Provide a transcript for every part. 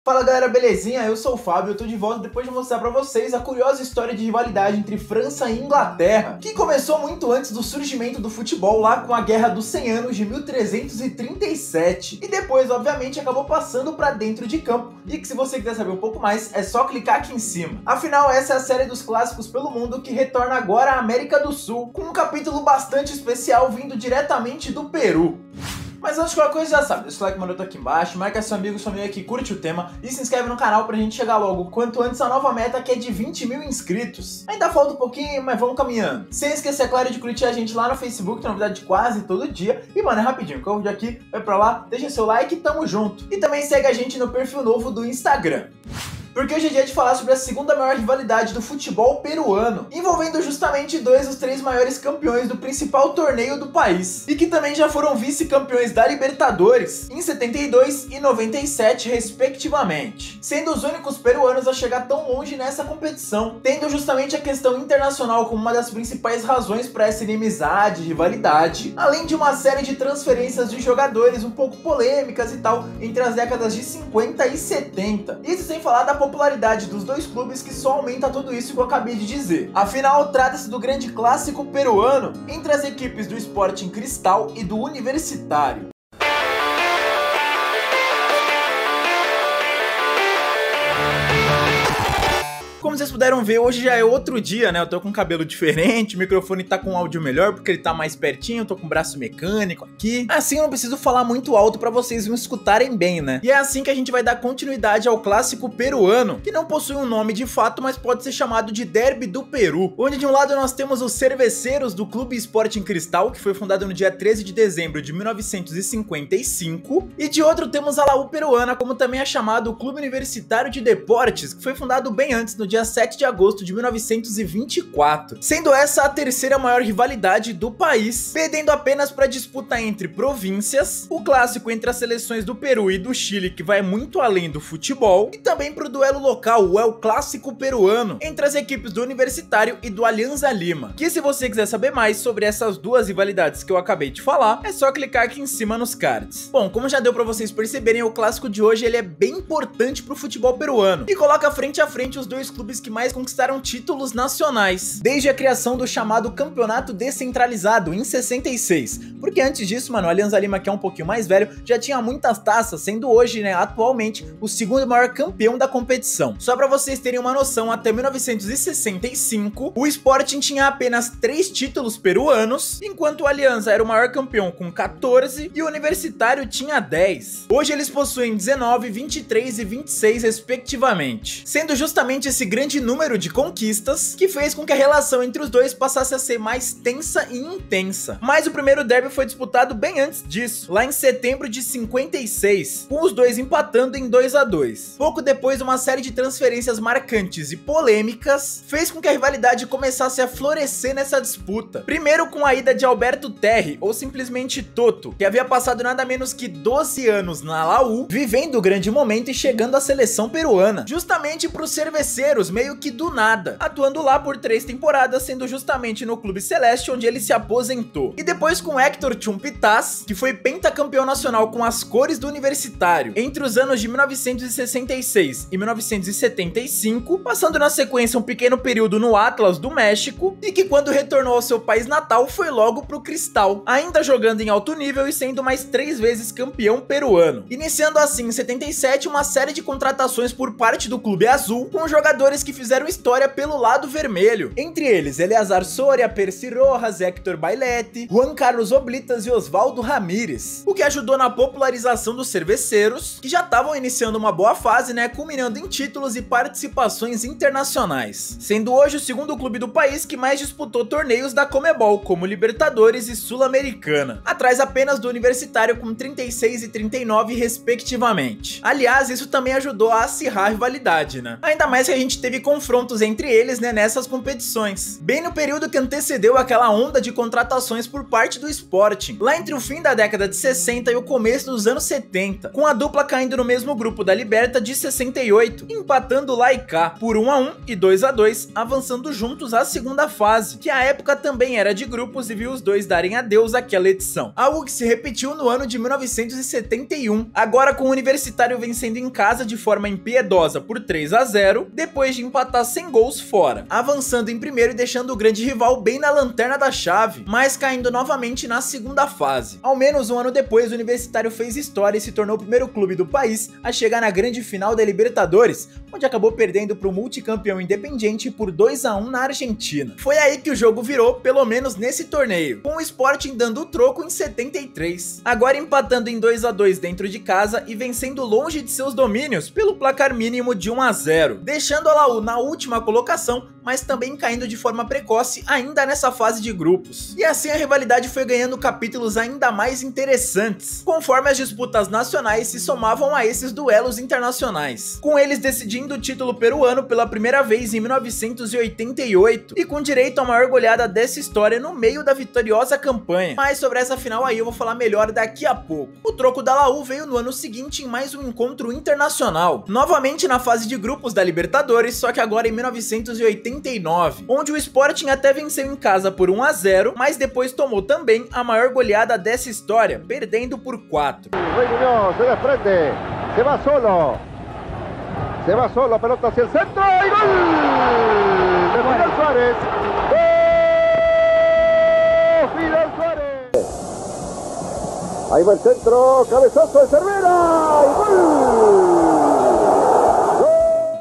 Fala galera, belezinha? Eu sou o Fábio, eu tô de volta depois de mostrar pra vocês a curiosa história de rivalidade entre França e Inglaterra, que começou muito antes do surgimento do futebol lá com a Guerra dos 100 Anos de 1337, e depois, obviamente, acabou passando pra dentro de campo, e que se você quiser saber um pouco mais, é só clicar aqui em cima. Afinal, essa é a série dos clássicos pelo mundo que retorna agora à América do Sul, com um capítulo bastante especial vindo diretamente do Peru. Mas antes de qualquer coisa, já sabe, deixa o like maroto aqui embaixo, marca seu amigo, sua amiga que curte o tema e se inscreve no canal pra gente chegar logo quanto antes a nova meta, que é de 20 mil inscritos. Ainda falta um pouquinho, mas vamos caminhando. Sem esquecer, é claro, de curtir a gente lá no Facebook, tem novidade quase todo dia. E mano, é rapidinho, corre aqui, vai pra lá, deixa seu like e tamo junto. E também segue a gente no perfil novo do Instagram. Porque hoje é dia de falar sobre a segunda maior rivalidade do futebol peruano, envolvendo justamente dois dos três maiores campeões do principal torneio do país, e que também já foram vice-campeões da Libertadores em 72 e 97 respectivamente, sendo os únicos peruanos a chegar tão longe nessa competição, tendo justamente a questão internacional como uma das principais razões para essa inimizade e rivalidade, além de uma série de transferências de jogadores um pouco polêmicas e tal, entre as décadas de 50 e 70, isso sem falar da popularidade dos dois clubes, que só aumenta tudo isso que eu acabei de dizer. Afinal, trata-se do grande clássico peruano entre as equipes do Sporting Cristal e do Universitário. Como vocês puderam ver, hoje já é outro dia, né? Eu tô com cabelo diferente, o microfone tá com áudio melhor porque ele tá mais pertinho, eu tô com o braço mecânico aqui. Assim eu não preciso falar muito alto pra vocês me escutarem bem, né? E é assim que a gente vai dar continuidade ao clássico peruano, que não possui um nome de fato, mas pode ser chamado de Derby do Peru, onde de um lado nós temos os cerveceiros do Clube Sporting Cristal, que foi fundado no dia 13 de dezembro de 1955, e de outro temos a Laú Peruana, como também é chamado o Clube Universitário de Deportes, que foi fundado bem antes, no dia 7 de agosto de 1924, sendo essa a terceira maior rivalidade do país, perdendo apenas para a disputa entre províncias, o clássico entre as seleções do Peru e do Chile, que vai muito além do futebol, e também para o duelo local, o El Clássico peruano, entre as equipes do Universitário e do Alianza Lima, que se você quiser saber mais sobre essas duas rivalidades que eu acabei de falar, é só clicar aqui em cima nos cards. Bom, como já deu para vocês perceberem, o clássico de hoje ele é bem importante para o futebol peruano, e coloca frente a frente os dois clubes que mais conquistaram títulos nacionais, desde a criação do chamado Campeonato Descentralizado em 66, porque antes disso, mano, o Alianza Lima, que é um pouquinho mais velho, já tinha muitas taças, sendo hoje, né, atualmente, o segundo maior campeão da competição. Só pra vocês terem uma noção, até 1965, o Sporting tinha apenas 3 títulos peruanos, enquanto o Alianza era o maior campeão com 14 e o Universitário tinha 10. Hoje eles possuem 19, 23 e 26 respectivamente, sendo justamente esse grande número de conquistas que fez com que a relação entre os dois passasse a ser mais tensa e intensa. Mas o primeiro derby foi disputado bem antes disso, lá em setembro de 56, com os dois empatando em 2-2. Pouco depois, uma série de transferências marcantes e polêmicas fez com que a rivalidade começasse a florescer nessa disputa. Primeiro com a ida de Alberto Terry, ou simplesmente Toto, que havia passado nada menos que 12 anos na Laú, vivendo o grande momento e chegando à seleção peruana, justamente para os cerveceiros, meio que do nada, atuando lá por 3 temporadas, sendo justamente no Clube Celeste onde ele se aposentou. E depois com Héctor Chumpitas, que foi pentacampeão nacional com as cores do Universitário entre os anos de 1966 e 1975, passando na sequência um pequeno período no Atlas do México, e que quando retornou ao seu país natal foi logo pro Cristal, ainda jogando em alto nível e sendo mais 3 vezes campeão peruano. Iniciando assim em 77 uma série de contratações por parte do Clube Azul, com jogadores que fizeram história pelo lado vermelho, entre eles Eleazar Soria, Percy Rojas, Héctor Bailete, Juan Carlos Oblitas e Osvaldo Ramírez, o que ajudou na popularização dos cerveceiros, que já estavam iniciando uma boa fase, né, culminando em títulos e participações internacionais, sendo hoje o segundo clube do país que mais disputou torneios da Comebol, como Libertadores e Sul-Americana, atrás apenas do Universitário com 36 e 39 respectivamente. Aliás, isso também ajudou a acirrar a rivalidade, né? Ainda mais que a gente teve teve confrontos entre eles, né, nessas competições. Bem no período que antecedeu aquela onda de contratações por parte do Sporting, lá entre o fim da década de 60 e o começo dos anos 70, com a dupla caindo no mesmo grupo da Liberta de 68, empatando lá e cá, por 1-1 e 2-2, avançando juntos à segunda fase, que à época também era de grupos e viu os dois darem adeus àquela edição. Algo que se repetiu no ano de 1971, agora com o Universitário vencendo em casa de forma impiedosa por 3-0, depois de empatar sem gols fora, avançando em primeiro e deixando o grande rival bem na lanterna da chave, mas caindo novamente na segunda fase. Ao menos um ano depois, o Universitário fez história e se tornou o primeiro clube do país a chegar na grande final da Libertadores, onde acabou perdendo para o multicampeão Independiente por 2-1 na Argentina. Foi aí que o jogo virou, pelo menos nesse torneio, com o Sporting dando o troco em 73, agora empatando em 2-2 dentro de casa e vencendo longe de seus domínios pelo placar mínimo de 1-0, deixando a Laú na última colocação, mas também caindo de forma precoce ainda nessa fase de grupos. E assim a rivalidade foi ganhando capítulos ainda mais interessantes, conforme as disputas nacionais se somavam a esses duelos internacionais, com eles decidindo o título peruano pela primeira vez em 1988, e com direito a maior goleada dessa história no meio da vitoriosa campanha. Mas sobre essa final aí eu vou falar melhor daqui a pouco. O troco da Laú veio no ano seguinte em mais um encontro internacional, novamente na fase de grupos da Libertadores, só que agora em 1989, onde o Sporting até venceu em casa por 1-0, mas depois tomou também a maior goleada dessa história, perdendo por 4. Rey Muñoz se desprende, se va solo, pelota hacia el centro y gol de Fidel Suárez. ¡Gol! Fidel Suárez. Ahí va el centro, cabezazo de Cervera y gol.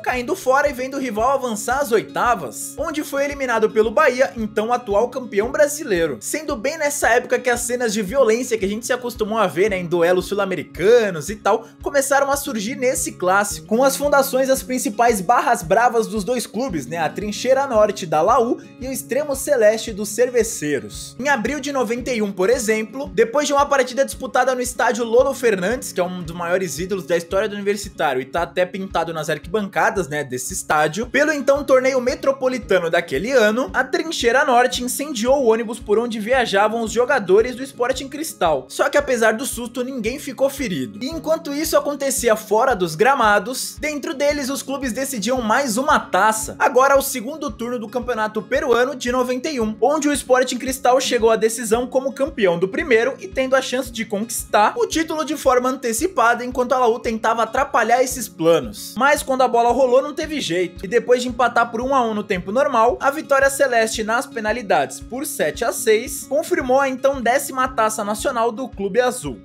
Caindo fora e vendo o rival avançar às oitavas, onde foi eliminado pelo Bahia, então atual campeão brasileiro. Sendo bem nessa época que as cenas de violência que a gente se acostumou a ver, né, em duelos sul-americanos e tal, começaram a surgir nesse clássico, com as fundações das principais barras bravas dos dois clubes, né, a Trincheira Norte da Laú e o Extremo Celeste dos Cerveceiros. Em abril de 91, por exemplo, depois de uma partida disputada no estádio Lolo Fernandes, que é um dos maiores ídolos da história do Universitário e tá até pintado nas arquibancadas, né, desse estádio, pelo então torneio metropolitano daquele ano, a Trincheira Norte incendiou o ônibus por onde viajavam os jogadores do Sporting Cristal. Só que apesar do susto, ninguém ficou ferido. E enquanto isso acontecia fora dos gramados, dentro deles os clubes decidiam mais uma taça, agora o segundo turno do Campeonato Peruano de 91, onde o Sporting Cristal chegou à decisão como campeão do primeiro e tendo a chance de conquistar o título de forma antecipada, enquanto a Laú tentava atrapalhar esses planos. Mas quando a bola rolou, não teve jeito, e depois de empatar por 1-1 no tempo normal, a vitória celeste nas penalidades por 7-6 confirmou a então 10ª taça nacional do Clube Azul.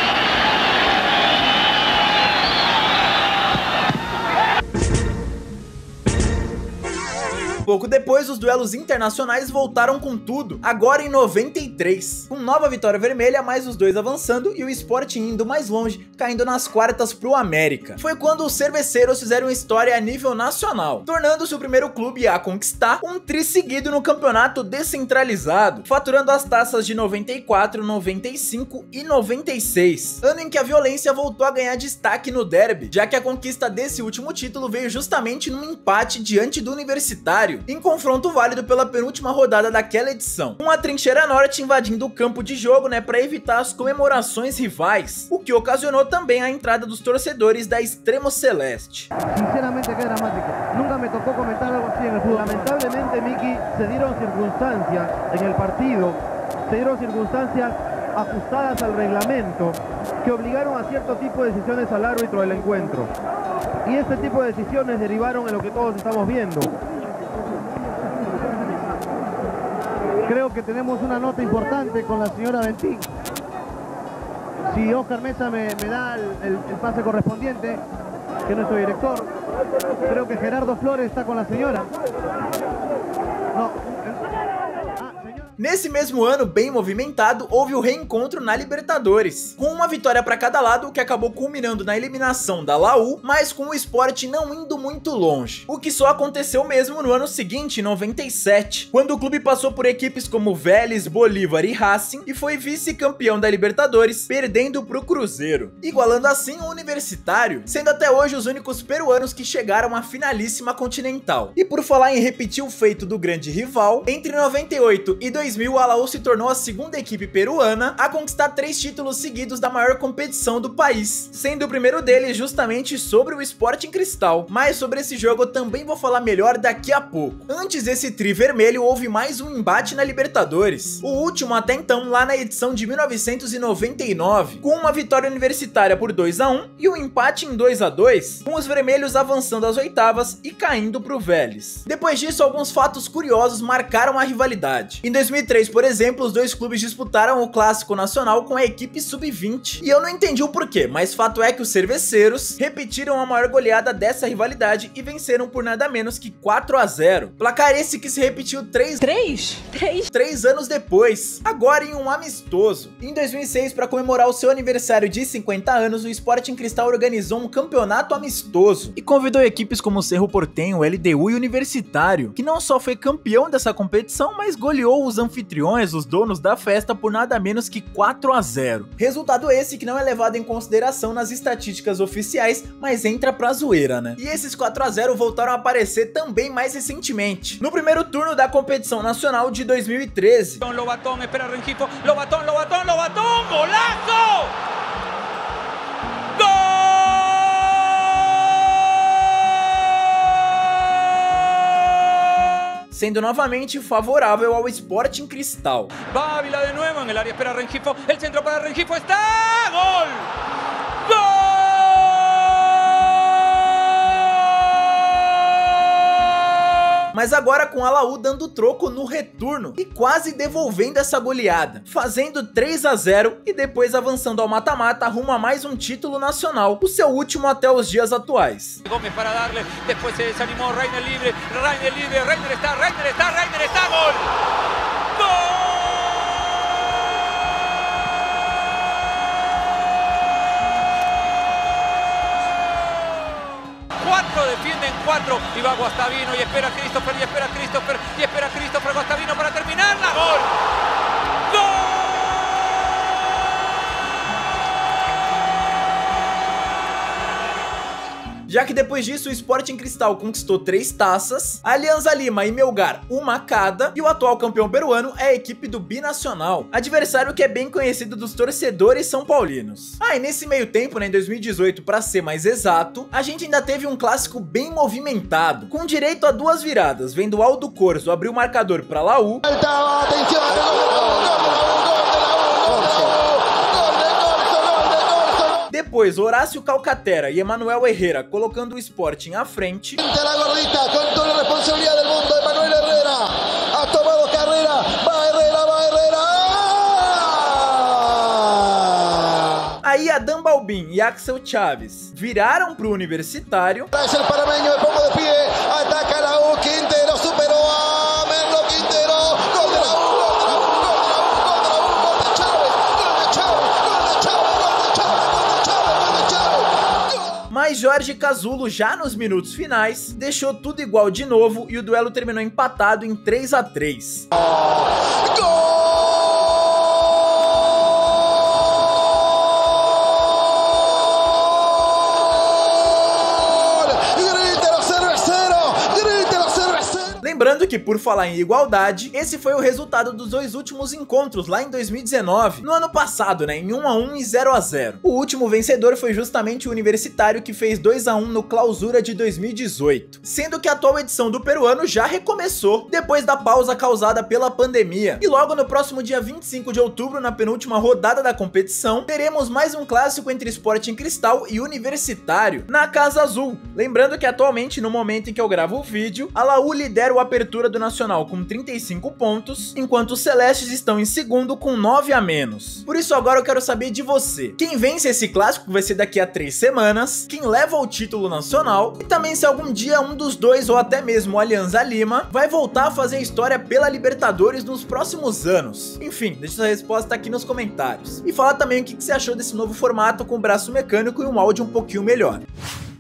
Pouco depois, os duelos internacionais voltaram com tudo, agora em 93, com nova vitória vermelha, mais os dois avançando e o Sporting indo mais longe, caindo nas quartas pro América. Foi quando os cerveceiros fizeram história a nível nacional, tornando-se o primeiro clube a conquistar um tri seguido no campeonato descentralizado, faturando as taças de 94, 95 e 96, ano em que a violência voltou a ganhar destaque no derby, já que a conquista desse último título veio justamente num empate diante do Universitário, em confronto válido pela penúltima rodada daquela edição, com a Trincheira Norte invadindo o campo de jogo, né, para evitar as comemorações rivais, o que ocasionou também a entrada dos torcedores da Extremo Celeste. Sinceramente, que dramático. Nunca me tocó comentar algo así en el fútbol. Lamentablemente, Miki, se dieron circunstancias en el partido, se dieron circunstancias ajustadas al reglamento que obligaron a cierto tipo de decisiones al árbitro del encuentro. Y este tipo de decisiones derivaron en lo que todos estamos viendo. Creo que tenemos una nota importante con la señora Ventín. Si Oscar Mesa me da el pase correspondiente, que es nuestro director, creo que Gerardo Flores está con la señora. No. Señora. Nesse mesmo ano, bem movimentado, houve o reencontro na Libertadores, com uma vitória para cada lado, o que acabou culminando na eliminação da Laú, mas com o Sport não indo muito longe. O que só aconteceu mesmo no ano seguinte, em 97, quando o clube passou por equipes como Vélez, Bolívar e Racing e foi vice-campeão da Libertadores, perdendo para o Cruzeiro, igualando assim o Universitário, sendo até hoje os únicos peruanos que chegaram à finalíssima continental. E por falar em repetir o feito do grande rival, entre 98 e 2000 a Laú se tornou a segunda equipe peruana a conquistar 3 títulos seguidos da maior competição do país, sendo o primeiro deles justamente sobre o Sporting Cristal, mas sobre esse jogo eu também vou falar melhor daqui a pouco. Antes desse tri vermelho houve mais um embate na Libertadores, o último até então lá na edição de 1999, com uma vitória universitária por 2-1 e um empate em 2-2, com os vermelhos avançando às oitavas e caindo pro Vélez. Depois disso, alguns fatos curiosos marcaram a rivalidade. Em 2003, por exemplo, os dois clubes disputaram o Clássico Nacional com a equipe sub-20, e eu não entendi o porquê, mas fato é que os cerveceiros repetiram a maior goleada dessa rivalidade e venceram por nada menos que 4-0. Placar esse que se repetiu 3 anos depois, agora em um amistoso. Em 2006, para comemorar o seu aniversário de 50 anos, o Sporting Cristal organizou um campeonato amistoso e convidou equipes como o Cerro Porteño, LDU e Universitário, que não só foi campeão dessa competição, mas goleou os anfitriões, os donos da festa, por nada menos que 4-0. Resultado esse que não é levado em consideração nas estatísticas oficiais, mas entra pra zoeira, né? E esses 4-0 voltaram a aparecer também mais recentemente, no primeiro turno da competição nacional de 2013. Lobatón, espera Rengifo, Lobatón, golazo! Sendo novamente favorável ao Sporting Cristal. Va Ávila de nuevo en el área, espera Rengifo, el centro para Rengifo, está, gol! ¡Gol! Mas agora com a Laú dando troco no retorno e quase devolvendo essa goleada, fazendo 3-0 e depois avançando ao mata-mata rumo a mais um título nacional, o seu último até os dias atuais. Gómez para darle, depois se desanimou, Reiner livre, Reiner está, gol! Gol! Defienden 4 y va Guastavino y espera Christopher, Guastavino para terminarla, gol. ¡Gol! Já que depois disso o Sporting Cristal conquistou 3 taças, Alianza Lima e Melgar uma cada, e o atual campeão peruano é a equipe do Binacional, adversário que é bem conhecido dos torcedores são paulinos. E nesse meio tempo, né, em 2018 para ser mais exato, a gente ainda teve um clássico bem movimentado, com direito a 2 viradas, vendo Aldo Corzo abrir o marcador para Laú. Depois, Horácio Calcaterra e Emanuel Herrera colocando o Sporting à frente. Aí Adam Balbin e Axel Chaves viraram pro Universitário. Mas Jorge Casulo, já nos minutos finais, deixou tudo igual de novo e o duelo terminou empatado em 3-3. Lembrando que, por falar em igualdade, esse foi o resultado dos 2 últimos encontros lá em 2019, no ano passado, né, em 1-1 e 0-0. O último vencedor foi justamente o Universitário, que fez 2-1 no Clausura de 2018, sendo que a atual edição do peruano já recomeçou depois da pausa causada pela pandemia. E logo no próximo dia 25 de outubro, na penúltima rodada da competição, teremos mais um clássico entre Sporting Cristal e Universitário, na Casa Azul. Lembrando que atualmente, no momento em que eu gravo o vídeo, a Laú lidera o apertura do Nacional com 35 pontos, enquanto os celestes estão em segundo com 9 a menos. Por isso agora eu quero saber de você. Quem vence esse clássico, que vai ser daqui a 3 semanas, quem leva o título nacional e também se algum dia um dos dois ou até mesmo o Alianza Lima vai voltar a fazer história pela Libertadores nos próximos anos. Enfim, deixa sua resposta aqui nos comentários. E fala também o que você achou desse novo formato com braço mecânico e um áudio um pouquinho melhor.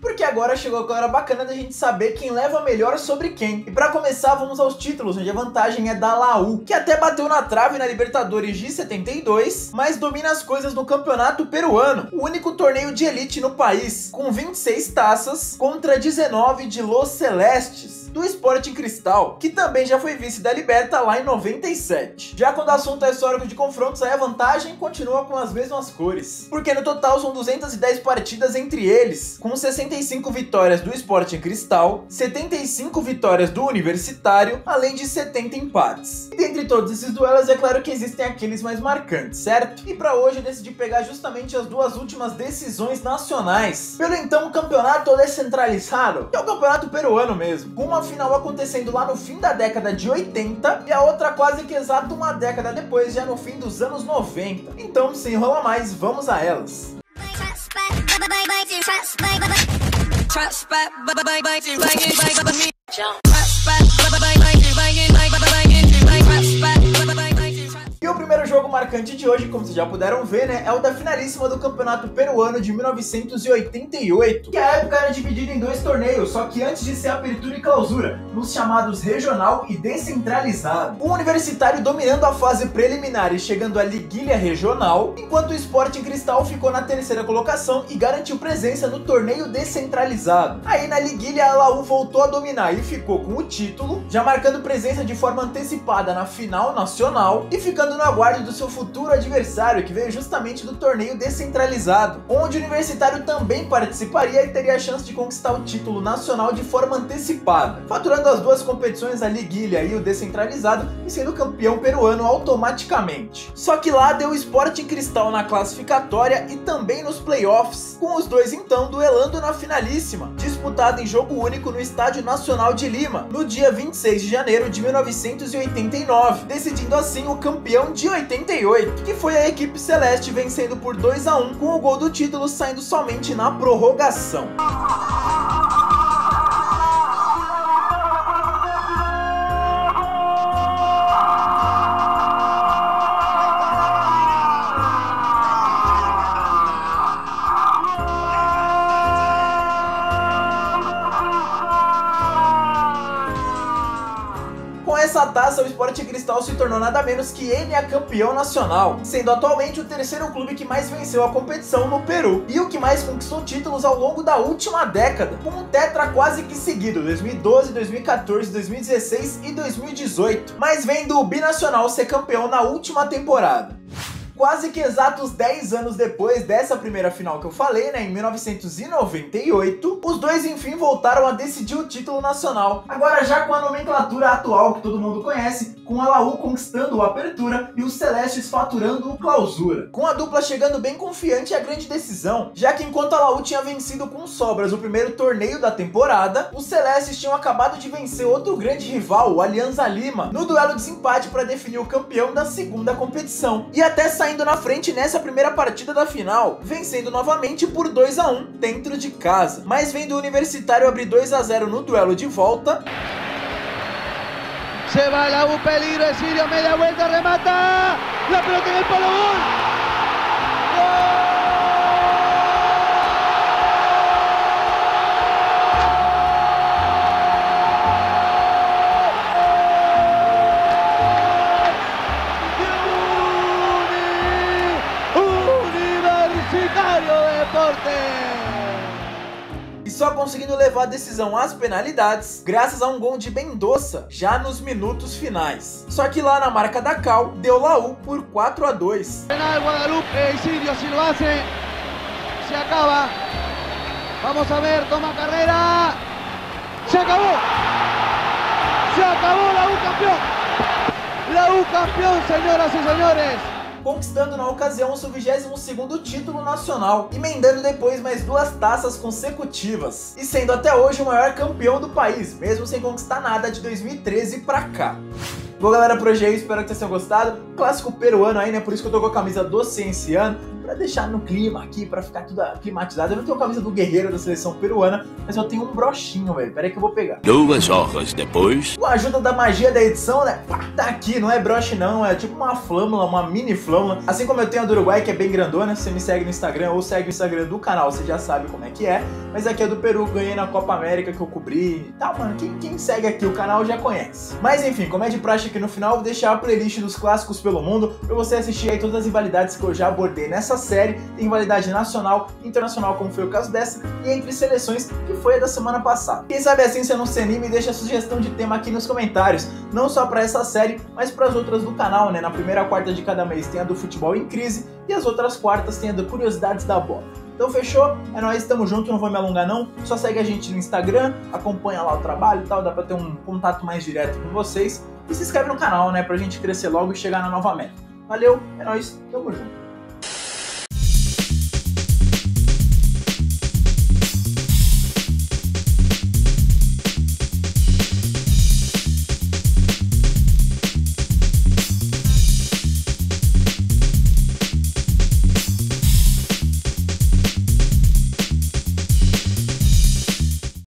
Porque agora chegou a hora bacana da gente saber quem leva melhor sobre quem. E pra começar, vamos aos títulos, onde a vantagem é da Laú, que até bateu na trave na Libertadores de 72, mas domina as coisas no Campeonato Peruano, o único torneio de elite no país, com 26 taças contra 19 de Los Celestes, do Sporting Cristal, que também já foi vice da Liberta lá em 97. Já quando o assunto é histórico de confrontos, aí a vantagem continua com as mesmas cores, porque no total são 210 partidas entre eles, com 65 vitórias do Sporting Cristal, 75 vitórias do Universitário, além de 70 empates. E dentre todos esses duelos, é claro que existem aqueles mais marcantes, certo? E pra hoje eu decidi pegar justamente as duas últimas decisões nacionais, pelo então campeonato descentralizado, que é o campeonato peruano mesmo, com uma final acontecendo lá no fim da década de 80 e a outra quase que exato uma década depois, já no fim dos anos 90. Então, sem enrolar mais, vamos a elas. E o primeiro jogo marcante de hoje, como vocês já puderam ver, né, é o da finalíssima do Campeonato Peruano de 1988, que a época era dividida em dois torneios, só que antes de ser apertura e clausura, nos chamados regional e descentralizado. O Universitário dominando a fase preliminar e chegando à liguilha regional, enquanto o Sporting Cristal ficou na terceira colocação e garantiu presença no torneio descentralizado. Aí na liguilha a Laú voltou a dominar e ficou com o título, já marcando presença de forma antecipada na final nacional e ficando no aguardo do seu futuro adversário, que veio justamente do torneio descentralizado, onde o Universitário também participaria e teria a chance de conquistar o título nacional de forma antecipada, faturando as duas competições, a liguilha e o descentralizado, e sendo campeão peruano automaticamente. Só que lá deu o Sporting Cristal na classificatória e também nos playoffs, com os dois então duelando na finalíssima, disputada em jogo único no Estádio Nacional de Lima, no dia 26 de janeiro de 1989, decidindo assim o campeão de 88, que foi a equipe celeste, vencendo por 2 a 1, com o gol do título saindo somente na prorrogação. Essa taça, o Sporting Cristal se tornou nada menos que campeão nacional, sendo atualmente o terceiro clube que mais venceu a competição no Peru e o que mais conquistou títulos ao longo da última década, com um tetra quase que seguido, 2012, 2014, 2016 e 2018, mas vendo o binacional ser campeão na última temporada. Quase que exatos 10 anos depois dessa primeira final que eu falei, né, em 1998, os dois enfim voltaram a decidir o título nacional, agora já com a nomenclatura atual que todo mundo conhece, com a Laú conquistando o Apertura e os Celestes faturando o Clausura. Com a dupla chegando bem confiante à grande decisão, já que enquanto a Laú tinha vencido com sobras o primeiro torneio da temporada, os Celestes tinham acabado de vencer outro grande rival, o Alianza Lima, no duelo de desempate para definir o campeão da segunda competição, e até saindo na frente nessa primeira partida da final, vencendo novamente por 2 a 1 dentro de casa. Mas vendo o Universitário abrir 2 a 0 no duelo de volta, se va Laú, peligro, Sirio, media vuelta, remata, la pelota en el palo, gol. e só conseguindo levar a decisão às penalidades, graças a um gol de Mendoza, já nos minutos finais. Só que lá na marca da Cal, deu Laú por 4 a 2. Penal Guadalupe, Sirio, si lo hace, se acaba. Vamos a ver, toma carrera. Se acabó. Se acabó, Laú campeón. Laú campeón, señoras y señores. conquistando na ocasião o seu 22º título nacional, emendando depois mais 2 taças consecutivas, e sendo até hoje o maior campeão do país, mesmo sem conquistar nada de 2013 pra cá. Bom, galera, por hoje é isso, espero que vocês tenham gostado. Clássico peruano aí, né, por isso que eu tô com a camisa do Cienciano, pra deixar no clima aqui, pra ficar tudo climatizado. Eu não tenho a camisa do guerreiro da seleção peruana, mas eu tenho um brochinho, velho. Pera aí que eu vou pegar. 2 horas depois. Com a ajuda da magia da edição, né? Tá aqui, não é broche não, é tipo uma flâmula, uma mini flâmula. Assim como eu tenho a do Uruguai, que é bem grandona. Se você me segue no Instagram ou segue o Instagram do canal, você já sabe como é que é. Mas aqui é do Peru, ganhei na Copa América que eu cobri e tal, mano. Quem segue aqui o canal já conhece. Mas enfim, como é de praxe aqui no final, eu vou deixar a playlist dos clássicos pelo mundo pra você assistir aí todas as rivalidades que eu já abordei nessa série. Tem rivalidade nacional, internacional, como foi o caso dessa, e entre seleções, que foi a da semana passada. Quem sabe assim você não se anima e deixa a sugestão de tema aqui nos comentários, não só pra essa série, mas pras outras do canal, né? Na primeira quarta de cada mês tem a do Futebol em Crise, e as outras quartas tem a do Curiosidades da Bola. Então fechou? É nóis, tamo junto, não vou me alongar não, só segue a gente no Instagram, acompanha lá o trabalho e tal, dá pra ter um contato mais direto com vocês, e se inscreve no canal, né, pra gente crescer logo e chegar na nova meta. Valeu, é nóis, tamo junto.